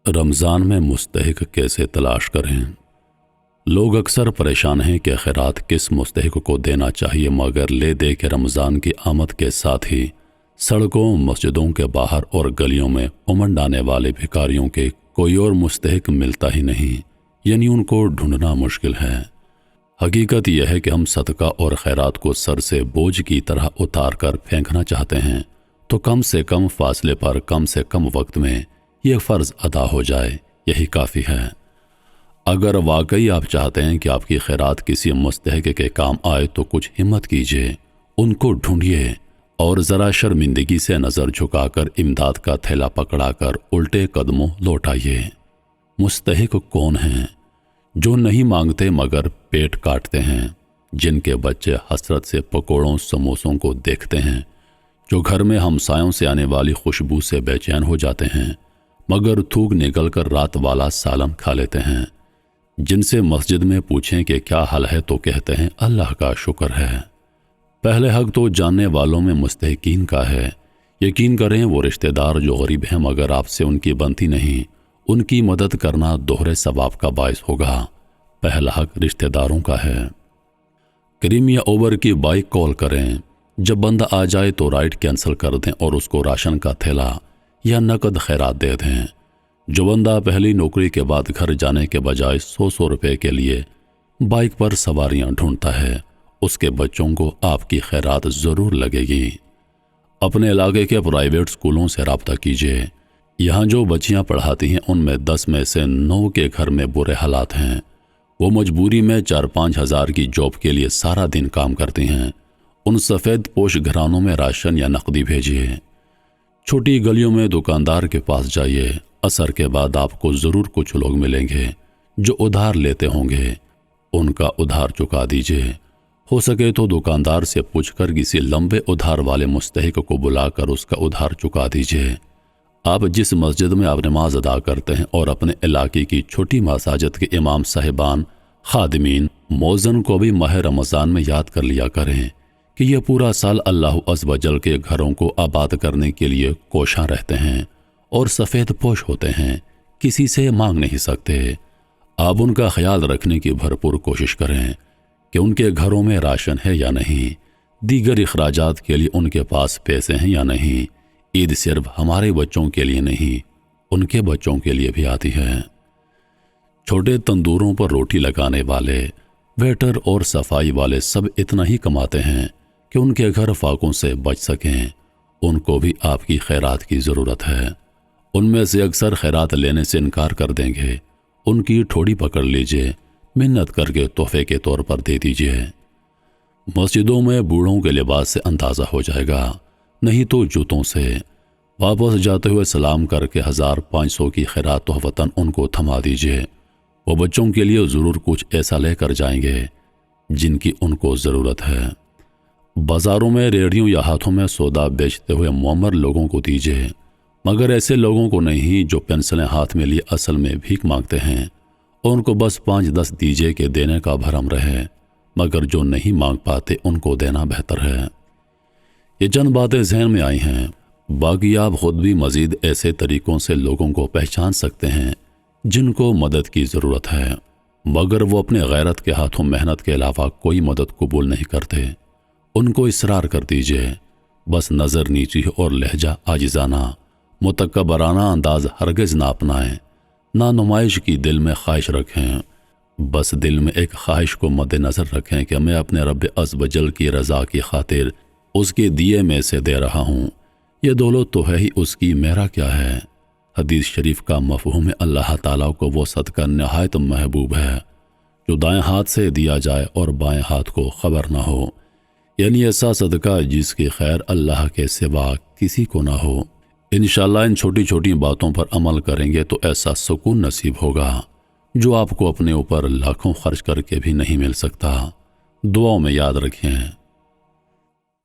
رمضان میں مستحق کیسے تلاش کریں؟ لوگ اکثر پریشان ہیں کہ خیرات کس مستحق کو دینا چاہیے، مگر لے دے کے رمضان کی آمد کے ساتھ ہی سڑکوں، مسجدوں کے باہر اور گلیوں میں امنڈ آنے والے بھکاریوں کے کوئی اور مستحق ملتا ہی نہیں، یعنی ان کو ڈھونڈنا مشکل ہے۔ حقیقت یہ ہے کہ ہم صدقہ اور خیرات کو سر سے بوجھ کی طرح اتار کر پھینکنا چاہتے ہیں، تو کم سے کم فاصلے پر کم سے کم وقت میں یہ فرض ادا ہو جائے، یہی کافی ہے۔ اگر واقعی آپ چاہتے ہیں کہ آپ کی خیرات کسی مستحق کے کام آئے تو کچھ ہمت کیجیے، ان کو ڈھونڈیے اور ذرا شرمندگی سے نظر جھکا کر امداد کا تھیلا پکڑا کر الٹے قدموں لوٹ آئیے۔ مستحق کون ہیں؟ جو نہیں مانگتے مگر پیٹ کاٹتے ہیں، جن کے بچے حسرت سے پکوڑوں سموسوں کو دیکھتے ہیں، جو گھر میں ہمسایوں سے آنے والی خوشبو سے بے چین ہو جاتے ہیں مگر تھوک نکل کر رات والا سالن کھا لیتے ہیں، جن سے مسجد میں پوچھیں کہ کیا حال ہے تو کہتے ہیں اللہ کا شکر ہے۔ پہلے حق تو جاننے والوں میں مستحقین کا ہے۔ یقین کریں وہ رشتہ دار جو غریب ہیں مگر آپ سے ان کی بنتی نہیں، ان کی مدد کرنا دوہرے ثواب کا باعث ہوگا۔ پہلا حق رشتہ داروں کا ہے۔ کریم یا اوبر کی بائک کال کریں، جب بندہ آ جائے تو رائڈ کینسل کر دیں اور اس کو راشن کا تھیلا یا نقد خیرات دے دیں۔ جو بندہ پہلی نوکری کے بعد گھر جانے کے بجائے 100 روپے کے لیے بائک پر سواریاں ڈھونڈتا ہے، اس کے بچوں کو آپ کی خیرات ضرور لگے گی۔ اپنے علاقے کے پرائیویٹ اسکولوں سے رابطہ کیجیے۔ یہاں جو بچیاں پڑھاتی ہیں ان میں 10 میں سے 9 کے گھر میں برے حالات ہیں۔ وہ مجبوری میں 4-5 ہزار کی جاب کے لیے سارا دن کام کرتی ہیں۔ ان سفید پوش گھرانوں میں راشن یا نقدی بھیجیے۔ چھوٹی گلیوں میں دکاندار کے پاس جائیے۔ عصر کے بعد آپ کو ضرور کچھ لوگ ملیں گے جو ادھار لیتے ہوں گے، ان کا ادھار چکا دیجیے۔ ہو سکے تو دکاندار سے پوچھ کر کسی لمبے ادھار والے مستحق کو بلا کر اس کا ادھار چکا دیجیے۔ آپ جس مسجد میں آپ نماز ادا کرتے ہیں اور اپنے علاقے کی چھوٹی مساجد کے امام صاحبان، خادمین، مؤذن کو بھی ماہ رمضان میں یاد کر لیا کریں کہ یہ پورا سال اللہ عز و جل کے گھروں کو آباد کرنے کے لیے کوشاں رہتے ہیں اور سفید پوش ہوتے ہیں، کسی سے مانگ نہیں سکتے۔ آپ ان کا خیال رکھنے کی بھرپور کوشش کریں کہ ان کے گھروں میں راشن ہے یا نہیں، دیگر اخراجات کے لیے ان کے پاس پیسے ہیں یا نہیں۔ عید صرف ہمارے بچوں کے لیے نہیں، ان کے بچوں کے لیے بھی آتی ہے۔ چھوٹے تندوروں پر روٹی لگانے والے، ویٹر اور صفائی والے سب اتنا ہی کماتے ہیں کہ ان کے گھر فاقوں سے بچ سکیں۔ ان کو بھی آپ کی خیرات کی ضرورت ہے۔ ان میں سے اکثر خیرات لینے سے انکار کر دیں گے۔ ان کی ٹھوڑی پکڑ لیجئے، منت کر کے تحفے کے طور پر دے دیجئے۔ مسجدوں میں بوڑھوں کے لباس سے اندازہ ہو جائے گا، نہیں تو جوتوں سے۔ واپس جاتے ہوئے سلام کر کے 1500 کی خیرات تحفتاً ان کو تھما دیجئے۔ وہ بچوں کے لیے ضرور کچھ ایسا لے کر جائیں گے جن کی ان کو ضرورت ہے۔ بازاروں میں ریڑھیوں یا ہاتھوں میں سودا بیچتے ہوئے معمر لوگوں کو دیجئے، مگر ایسے لوگوں کو نہیں جو پینسلیں ہاتھ میں لیے اصل میں بھیک مانگتے ہیں۔ ان کو بس 5-10 دیجئے کہ دینے کا بھرم رہے، مگر جو نہیں مانگ پاتے ان کو دینا بہتر ہے۔ یہ چند باتیں ذہن میں آئی ہیں، باقی آپ خود بھی مزید ایسے طریقوں سے لوگوں کو پہچان سکتے ہیں جن کو مدد کی ضرورت ہے، مگر وہ اپنے غیرت کے ہاتھوں محنت کے علاوہ کوئی مدد قبول نہیں کرتے۔ ان کو اصرار کر دیجئے، بس نظر نیچی اور لہجہ عاجزانہ، متکبرانہ انداز ہرگز نہ اپنائیں۔ نہ نمائش کی دل میں خواہش رکھیں، بس دل میں ایک خواہش کو مد نظر رکھیں کہ میں اپنے رب عز و جل کی رضا کی خاطر اس کے دیے میں سے دے رہا ہوں۔ یہ دولت تو ہے ہی اس کی، میرا کیا ہے؟ حدیث شریف کا مفہوم ہے اللہ تعالیٰ کو وہ صدقہ نہایت محبوب ہے جو دائیں ہاتھ سے دیا جائے اور بائیں ہاتھ کو خبر نہ ہو، یعنی ایسا صدقہ جس کی خیر اللہ کے سوا کسی کو نہ ہو۔ انشاءاللہ ان چھوٹی چھوٹی باتوں پر عمل کریں گے تو ایسا سکون نصیب ہوگا جو آپ کو اپنے اوپر لاکھوں خرچ کر کے بھی نہیں مل سکتا۔ دعاؤں میں یاد رکھیں۔